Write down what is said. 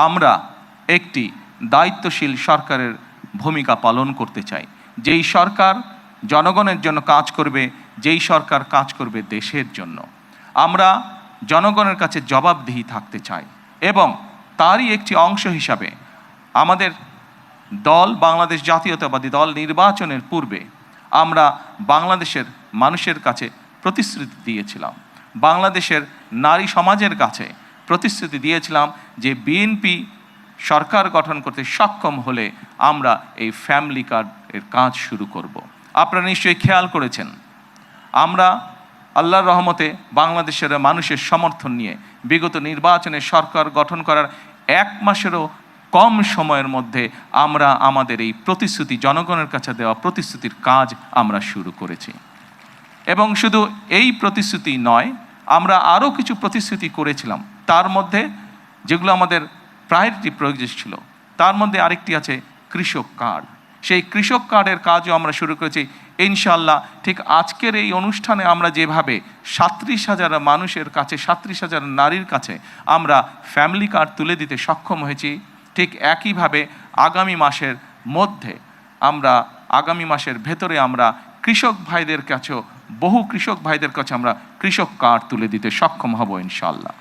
আমরা একটি দায়িত্বশীল সরকারের ভূমিকা পালন করতে চাই, যেই সরকার জনগণের জন্য কাজ করবে, যেই সরকার কাজ করবে দেশের জন্য। আমরা জনগণের কাছে জবাবদিহি থাকতে চাই এবং তারই একটি অংশ হিসাবে আমাদের দল বাংলাদেশ জাতীয়তাবাদী দল নির্বাচনের পূর্বে আমরা বাংলাদেশের মানুষের কাছে প্রতিশ্রুতি দিয়েছিলাম, বাংলাদেশের নারী সমাজের কাছে প্রতিশ্রুতি দিয়েছিলাম যে বিএনপি সরকার গঠন করতে সক্ষম হলে আমরা এই ফ্যামিলি কার্ডের কাজ শুরু করব। আপনারা নিশ্চয়ই খেয়াল করেছেন, আমরা আল্লাহর রহমতে বাংলাদেশের মানুষের সমর্থন নিয়ে বিগত নির্বাচনে সরকার গঠন করার 1 মাসেরও কম সময়ের মধ্যে আমরা আমাদের এই প্রতিশ্রুতি, জনগণের কাছে দেওয়া প্রতিশ্রুতির কাজ আমরা শুরু করেছি। এবং শুধু এই প্রতিশ্রুতি নয়, আমরা আরও কিছু প্রতিশ্রুতি করেছিলাম, তার মধ্যে যেগুলো আমাদের প্রায়োরিটি প্রয়োজন ছিল, তার মধ্যে আরেকটি আছে কৃষক কার্ড। সেই কৃষক কার্ডের কাজও আমরা শুরু করেছি ইনশাআল্লাহ। ঠিক আজকের এই অনুষ্ঠানে আমরা যেভাবে 37,000 মানুষের কাছে, 37,000 নারীর কাছে আমরা ফ্যামিলি কার্ড তুলে দিতে সক্ষম হয়েছি, ঠিক একইভাবে আগামী মাসের ভেতরে আমরা কৃষক ভাইদের কাছেও, বহু কৃষক ভাইদের কাছে আমরা কৃষক কার্ড তুলে দিতে সক্ষম হব ইনশাআল্লাহ।